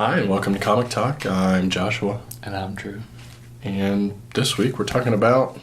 Hi, and welcome to Comic Talk. I'm Joshua. And I'm Drew. And this week we're talking about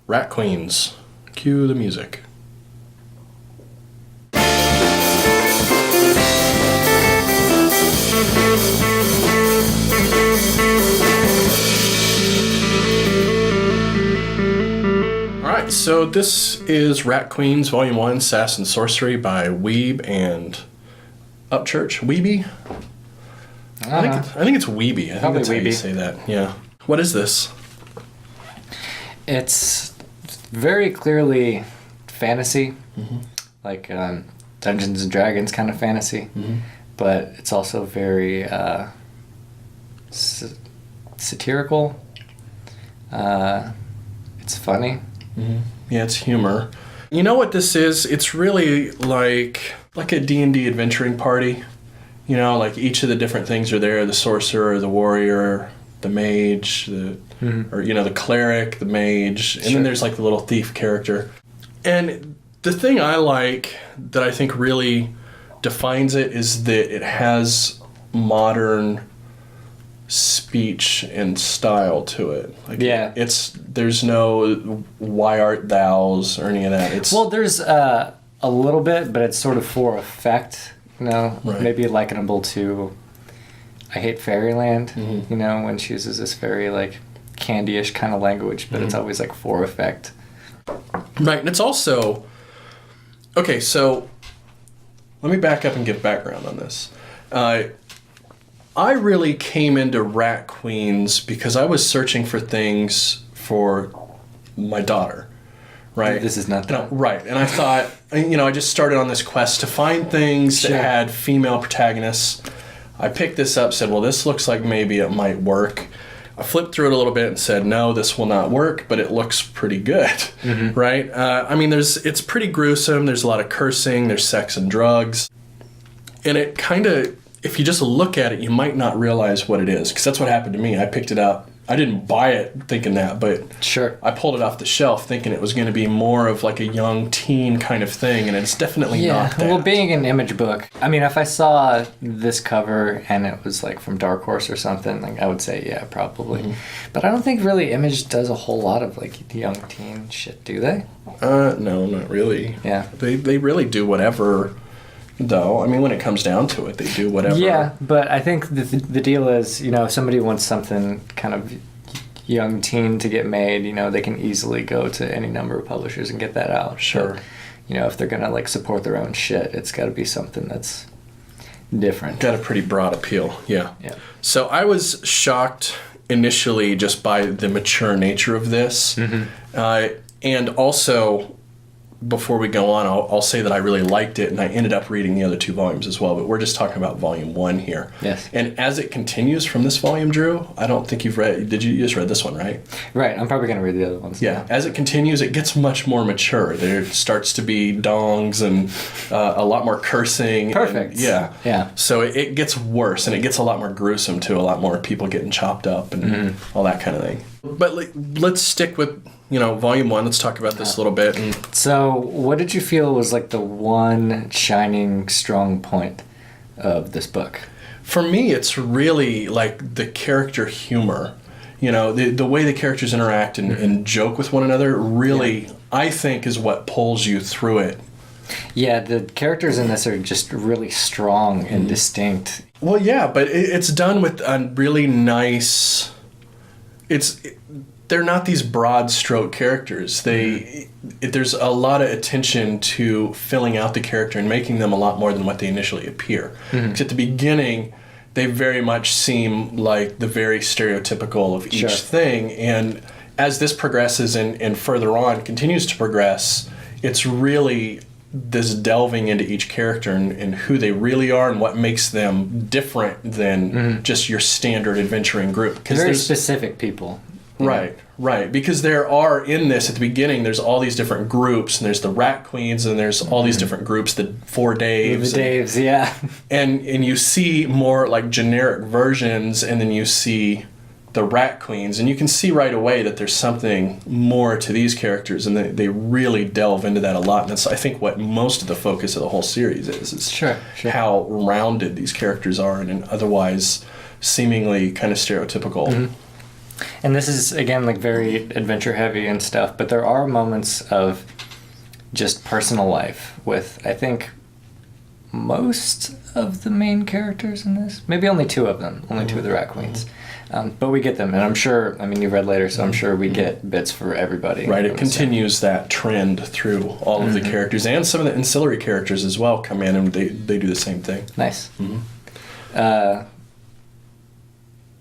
Rat Queens. Cue the music. Alright, so this is Rat Queens Volume 1, Sass and Sorcery by Weeb and Upchurch. Weeby? I think it's Weeby. I think that's how you say that. Yeah. What is this? It's very clearly fantasy, like Dungeons and Dragons kind of fantasy, but it's also very satirical. It's funny. Yeah, it's humor. You know what this is? It's really like a D&D adventuring party. You know, like each of the different things are there: the sorcerer, the warrior, the mage, the cleric, the mage, and then there's like the little thief character. And the thing I like that I think really defines it is that it has modern speech and style to it. Like, there's no why art thous or any of that. There's a little bit, but it's sort of for effect. Maybe likenable to I Hate Fairyland, when she uses this very like candy-ish kind of language, but it's always like for effect. Right, and it's also... Okay, so let me back up and give background on this. I really came into Rat Queens because I was searching for things for my daughter. Right. This is not that. Right. And I thought, I just started on this quest to find things that had female protagonists. I picked this up, said, well, this looks like maybe it might work. I flipped through it a little bit and said, no, this will not work, but it looks pretty good. Right? It's pretty gruesome. There's a lot of cursing. There's sex and drugs. And it kind of, if you just look at it, you might not realize what it is. Because that's what happened to me. I picked it up. I didn't buy it thinking that, but I pulled it off the shelf thinking it was going to be more of like a young teen kind of thing, and it's definitely not that. Well, being an image book, if I saw this cover and it was like from Dark Horse or something, like I would say, yeah, probably. But I don't think really Image does a whole lot of like young teen shit, do they? No, not really. Yeah. They really do whatever... Though, when it comes down to it, they do whatever. Yeah, but I think the deal is, if somebody wants something kind of young teen to get made, they can easily go to any number of publishers and get that out. Sure. But, if they're going to like support their own shit, it's got to be something that's different. Got a pretty broad appeal, yeah. Yeah. So I was shocked initially just by the mature nature of this. And also... Before we go on, I'll say that I really liked it, and I ended up reading the other two volumes as well, but we're just talking about Volume 1 here. Yes. And as it continues from this volume, Drew, I don't think you've read... You just read this one, right? Right. I'm probably going to read the other ones. Yeah. As it continues, it gets much more mature. There starts to be dongs and a lot more cursing. Perfect. And, yeah. Yeah. So it gets worse, and it gets a lot more gruesome, too. A lot more people getting chopped up and all that kind of thing. But let's stick with... Volume 1, let's talk about this a little bit. So, what did you feel was like the one shining, strong point of this book? For me, it's really like the character humor. The way the characters interact and joke with one another really, I think, is what pulls you through it. Yeah, the characters in this are just really strong and distinct. Well, yeah, but it's done with a really nice... They're not these broad stroke characters. There's a lot of attention to filling out the character and making them a lot more than what they initially appear. Because at the beginning, they very much seem like the very stereotypical of each thing. And as this progresses and further on continues to progress, it's really this delving into each character and who they really are and what makes them different than just your standard adventuring group. Very specific people. Right. Because there are, in this, at the beginning, there's all these different groups, and there's the Rat Queens, and there's all these different groups, the four Daves. The Daves, yeah. And you see more, like, generic versions, and then you see the Rat Queens, and you can see right away that there's something more to these characters, and they really delve into that a lot. And that's, I think, what most of the focus of the whole series is Sure. how rounded these characters are and otherwise seemingly kind of stereotypical. Mm-hmm. And this is, again, like very adventure heavy and stuff, but there are moments of just personal life with, I think, most of the main characters in this. Maybe only two of them, only two of the Rat Queens. But we get them, and I'm sure, I mean, you've read later, so I'm sure we get bits for everybody. Right, it continues that trend through all of the characters, and some of the ancillary characters as well come in, and they do the same thing. Nice. Mm-hmm.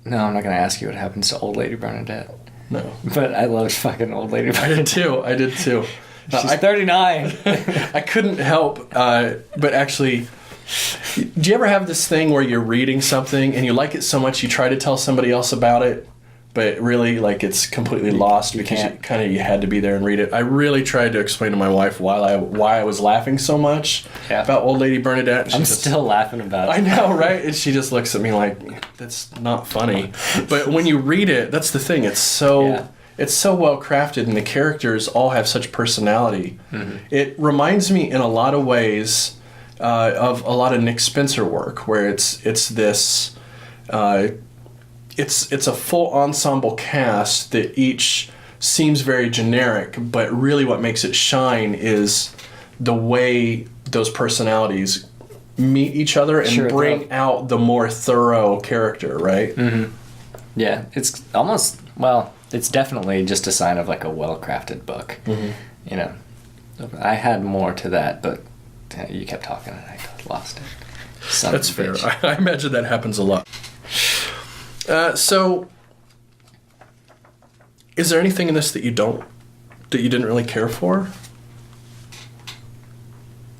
No, I'm not going to ask you what happens to Old Lady Bernadette. No. But I loved fucking Old Lady Bernadette. I did too. She's 39. I couldn't help, but actually, do you ever have this thing where you're reading something and you like it so much you try to tell somebody else about it, but really, like, it's completely lost because you had to be there and read it? I really tried to explain to my wife why I was laughing so much about Old Lady Bernadette. I'm still laughing about it. I know, right? And she just looks at me like, that's not funny. But when you read it, that's the thing. It's so... It's so well crafted, and the characters all have such personality. Mm-hmm. It reminds me in a lot of ways of a lot of Nick Spencer work, where it's this it's a full ensemble cast that each seems very generic, but really what makes it shine is the way those personalities meet each other and bring out the more thorough character, right? Mm-hmm. Yeah, it's almost, well, it's definitely just a sign of like a well-crafted book. Mm-hmm. You know, I had more to that, but you kept talking and I lost it. That's fair. I imagine that happens a lot. So, is there anything in this that you didn't really care for?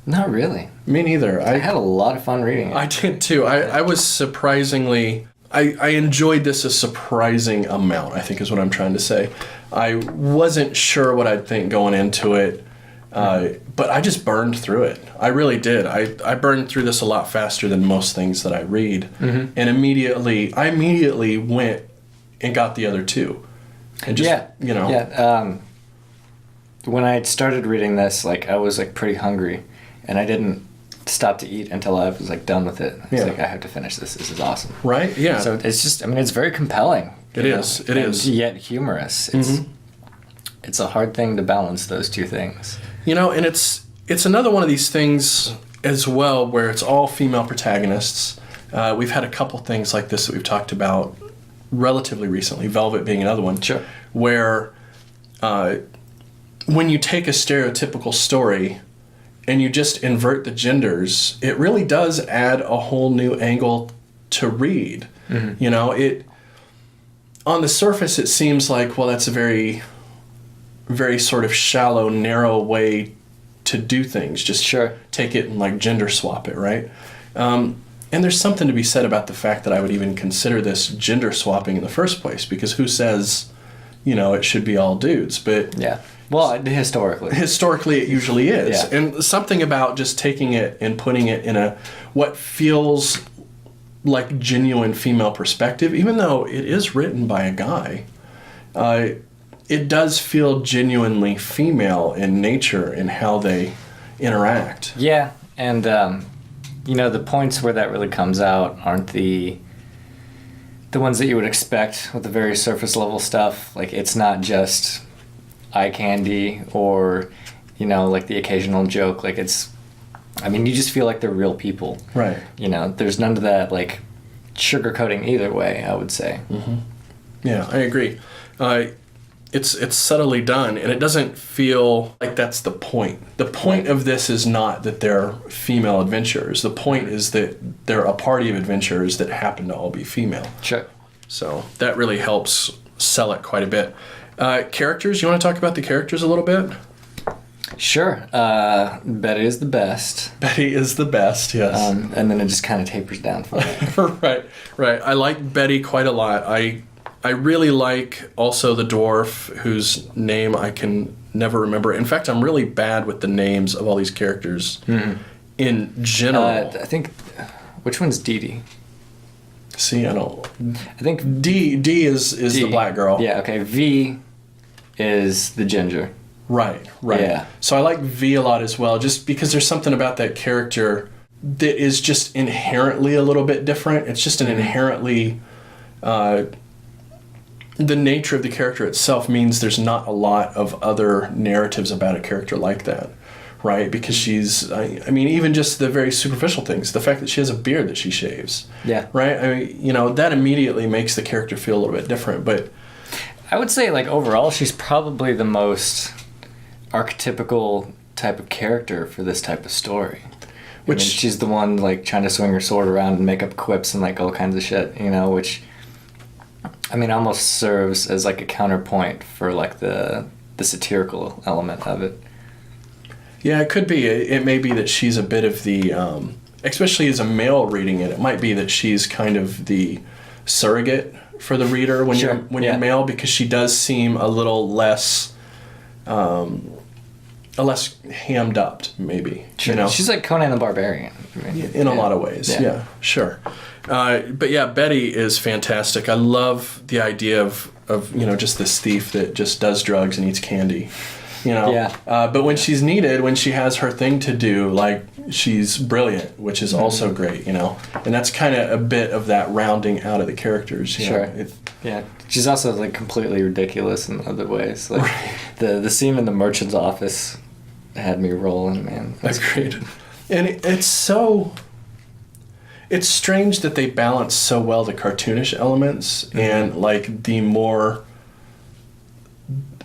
Not really. Me neither. I had a lot of fun reading it. I did too. I was surprisingly... I enjoyed this a surprising amount, I think is what I'm trying to say. I wasn't sure what I'd think going into it, but I just burned through it. I really did. I burned through this a lot faster than most things that I read. Mm-hmm. And I immediately went and got the other two. And just, you know. Yeah. When I started reading this, like, I was, like, pretty hungry, and I didn't stop to eat until I was like done with it. It's like, I have to finish this. This is awesome. Right? Yeah. So it's just, I mean, it's very compelling. It is. Yet humorous. It's a hard thing to balance those two things. You know, and it's another one of these things as well where it's all female protagonists. We've had a couple things like this that we've talked about relatively recently, Velvet being another one. Sure. Where when you take a stereotypical story and you just invert the genders, it really does add a whole new angle to read. Mm-hmm. You know, on the surface it seems like, well, that's a very, very sort of shallow, narrow way to do things. Just take it and like gender swap it, right? And there's something to be said about the fact that I would even consider this gender swapping in the first place, because who says, you know, it should be all dudes? But yeah. Well, historically it usually is. Yeah. And something about just taking it and putting it in what feels like genuine female perspective, even though it is written by a guy, it does feel genuinely female in nature in how they interact. Yeah, and you know, the points where that really comes out aren't the ones that you would expect with the very surface level stuff. Like, it's not just eye candy or, you know, like the occasional joke. Like, I mean, you just feel like they're real people. Right. You know, there's none of that, like, sugarcoating either way, I would say. Mm-hmm. Yeah, I agree. It's subtly done, and it doesn't feel like that's the point. The point of this is not that they're female adventurers. The point is that they're a party of adventurers that happen to all be female. Sure. So that really helps sell it quite a bit. Characters, you want to talk about the characters a little bit? Sure. Betty is the best. Betty is the best, yes. And then it just kind of tapers down from there. Right. I like Betty quite a lot. I really like also the dwarf, whose name I can never remember. In fact, I'm really bad with the names of all these characters in general. I think, which one's Dee Dee? See, I don't. I think D is the black girl. Yeah. Okay. V is the ginger. Right. Yeah. So I like V a lot as well, just because there's something about that character that is just inherently a little bit different. It's just an inherently, the nature of the character itself means there's not a lot of other narratives about a character like that, right? Because she's, I mean, even just the very superficial things, the fact that she has a beard that she shaves. Yeah. Right? I mean, that immediately makes the character feel a little bit different, but... I would say, like, overall, she's probably the most archetypical type of character for this type of story. Which I mean, she's the one, like, trying to swing her sword around and make up quips and, like, all kinds of shit, which, I mean, almost serves as, like, a counterpoint for, like, the satirical element of it. Yeah, it could be. It may be that she's a bit of the, especially as a male reading it, it might be that she's kind of the surrogate for the reader when you're male, because she does seem a little less... less hammed up, maybe. Sure. She's like Conan the Barbarian. I mean, in a lot of ways, yeah sure. But yeah, Betty is fantastic. I love the idea of just this thief that just does drugs and eats candy. But when she's needed, when she has her thing to do, like, she's brilliant, which is also great, and that's kind of a bit of that rounding out of the characters. Sure. She's also, like, completely ridiculous in other ways. Like, right. the scene in the merchant's office had me rolling, man. That's great. And it's strange that they balance so well the cartoonish elements and, like, the more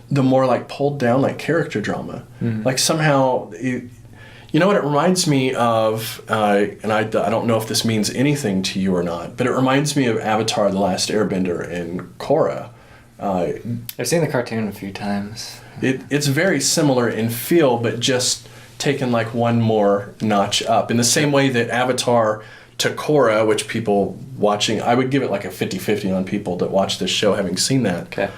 like pulled down, like, character drama. Like, somehow, you know what it reminds me of, and I don't know if this means anything to you or not, but it reminds me of Avatar: The Last Airbender and Korra. I've seen the cartoon a few times. It's very similar in feel, but just taken, like, one more notch up. In the same way that Avatar to Korra, which people watching, I would give it like a 50-50 on people that watch this show having seen that. Okay.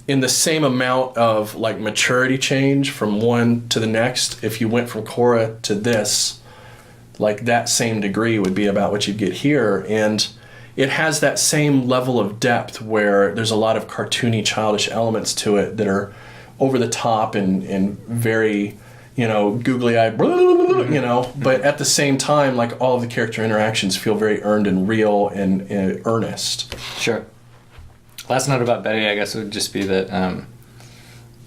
In the same amount of, like, maturity change from one to the next, if you went from Korra to this, like, that same degree would be about what you'd get here. And it has that same level of depth where there's a lot of cartoony, childish elements to it that are over the top and very, googly-eyed, but at the same time, like, all of the character interactions feel very earned and real and earnest. Sure. Last note about Betty, I guess, would just be that,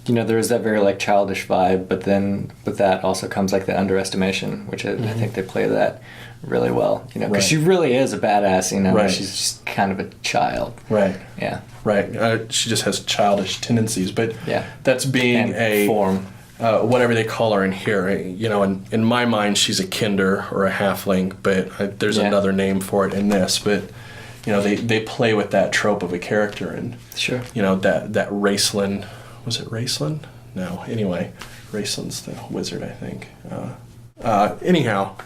there is that very, like, childish vibe, but then with that also comes, like, the underestimation, which I think they play that really well, because she really is a badass, right. She's just kind of a child. Right. Yeah. Right. She just has childish tendencies, but that's being and form. Whatever they call her in here. In my mind, she's a kinder or a halfling, but there's another name for it in this, but... they play with that trope of a character, and sure. That Raceland, was it Raceland? No. Anyway, Raceland's the wizard, I think. Anyhow,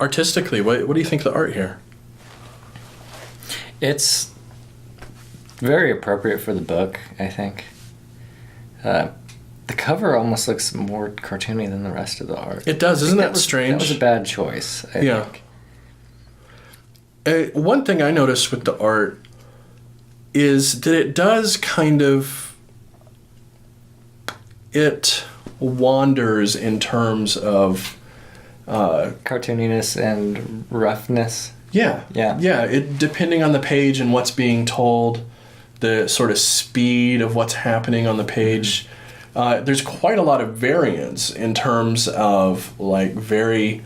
artistically, what do you think of the art here? It's very appropriate for the book, I think. The cover almost looks more cartoony than the rest of the art. It does, isn't that strange? That was a bad choice, I think. One thing I noticed with the art is that it does kind of... It wanders in terms of... cartooniness and roughness. Yeah. Depending on the page and what's being told, the sort of speed of what's happening on the page, there's quite a lot of variance in terms of, like, very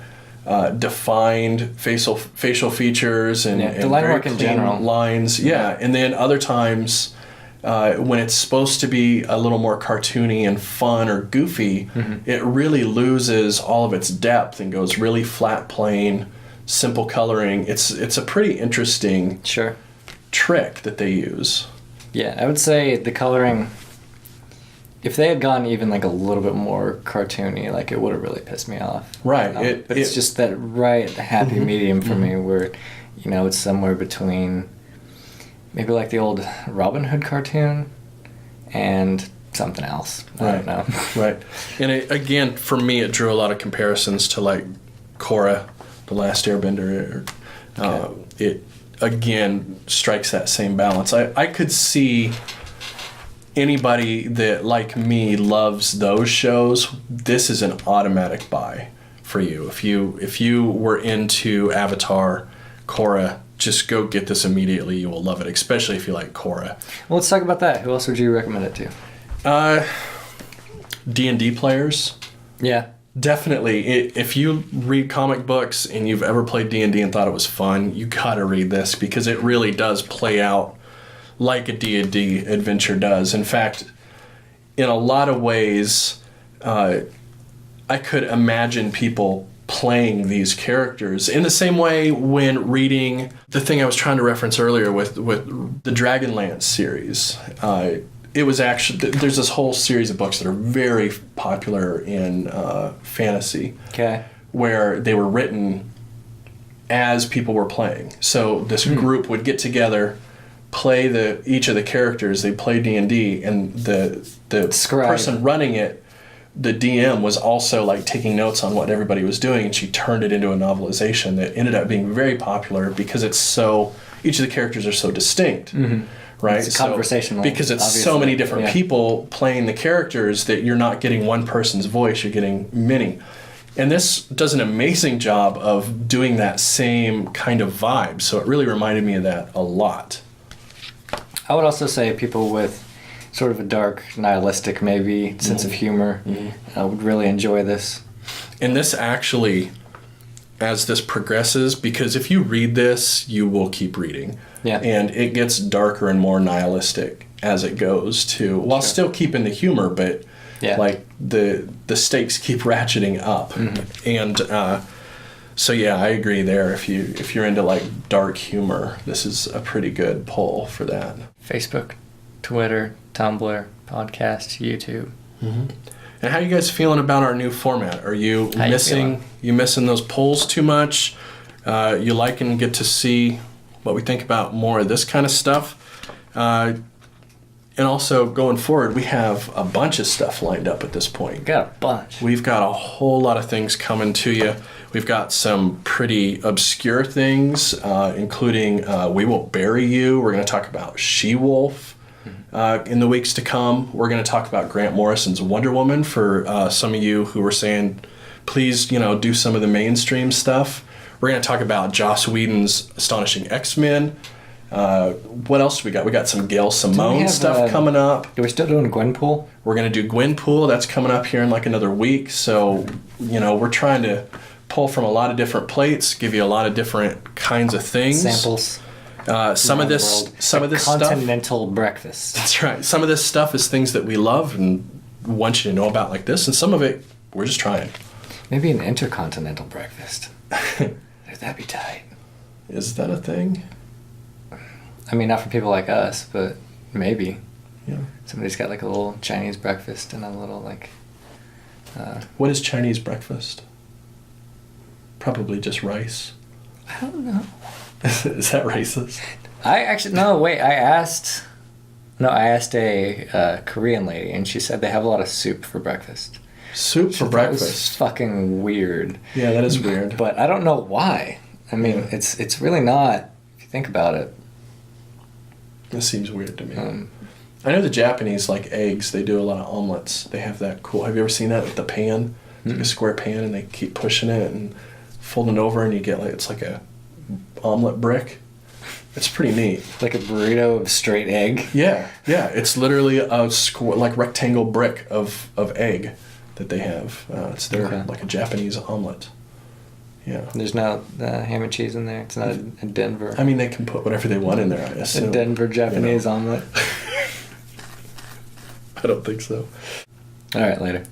defined facial features and the line very work in general lines. And then other times when it's supposed to be a little more cartoony and fun or goofy, it really loses all of its depth and goes really flat, plain, simple coloring. It's a pretty interesting trick that they use. Yeah, I would say the coloring, if they had gone even, like, a little bit more cartoony, like, it would have really pissed me off. Right. But it's just that happy medium for me where, it's somewhere between maybe like the old Robin Hood cartoon and something else. I don't know. Right. And again, for me, it drew a lot of comparisons to, like, Korra, The Last Airbender. again, strikes that same balance. I could see anybody that, like me, loves those shows. This is an automatic buy for you. If you were into Avatar, Korra, just go get this immediately. You will love it, especially if you like Korra. Well, let's talk about that. Who else would you recommend it to? D&D players. Yeah. Definitely. If you read comic books and you've ever played D&D and thought it was fun, you gotta read this because it really does play out like a D&D adventure does. In fact, in a lot of ways, I could imagine people playing these characters in the same way when reading the thing I was trying to reference earlier with the Dragonlance series. It was actually, there's this whole series of books that are very popular in fantasy. Okay. Where they were written as people were playing. So this group would get together, play each of the characters. They play D&D, and the person running it, the DM, was also like taking notes on what everybody was doing, and she turned it into a novelization that ended up being very popular because each of the characters are so distinct. Mm-hmm. Right? It's conversational. Because it's obviously. So many different people playing the characters that you're not getting one person's voice, you're getting many. And this does an amazing job of doing that same kind of vibe. So it really reminded me of that a lot. I would also say people with sort of a dark, nihilistic, maybe, sense of humor would really enjoy this. And this actually, as this progresses, because if you read this, you will keep reading. Yeah. And it gets darker and more nihilistic as it goes too, while still keeping the humor, but like the stakes keep ratcheting up. Mm-hmm. And so yeah, I agree there. If you're into like dark humor, this is a pretty good pull for that. Facebook, Twitter, Tumblr, podcast, YouTube. Mm-hmm. And how are you guys feeling about our new format? Are you missing those polls too much? You like and get to see what we think about more of this kind of stuff. And also, going forward, we have a bunch of stuff lined up at this point. Got a bunch. We've got a whole lot of things coming to you. We've got some pretty obscure things, including We Will Bury You. We're going to talk about She-Wolf in the weeks to come. We're going to talk about Grant Morrison's Wonder Woman for some of you who were saying, please, do some of the mainstream stuff. We're going to talk about Joss Whedon's Astonishing X-Men. What else do we got? We got some Gail Simone stuff coming up. Are we still doing Gwenpool? We're going to do Gwenpool. That's coming up here in like another week. So, we're trying to pull from a lot of different plates, give you a lot of different kinds of things. Samples. Some of this stuff. Continental breakfast. That's right. Some of this stuff is things that we love and want you to know about like this. And some of it, we're just trying. Maybe an intercontinental breakfast. That'd be tight. Is that a thing? I mean, not for people like us, but maybe. Yeah. Somebody's got like a little Chinese breakfast and a little like... What is Chinese breakfast? Probably just rice. I don't know. Is that racist? I asked a Korean lady, and she said they have a lot of soup for breakfast. Soup for breakfast? That was fucking weird. Yeah, that is weird. But I don't know why. I mean, it's really not, if you think about it. This seems weird to me. I know the Japanese like eggs. They do a lot of omelets. They have that cool... Have you ever seen that with the pan? It's like a square pan, and they keep pushing it and folding it over, and you get it's like a omelet brick. It's pretty neat. Like a burrito of straight egg? Yeah. It's literally a square, like rectangle brick of egg that they have. It's their like a Japanese omelet. Yeah. There's no ham and cheese in there. It's not a Denver. I mean, they can put whatever they want in there, I assume. A Denver Japanese omelet. I don't think so. All right, later.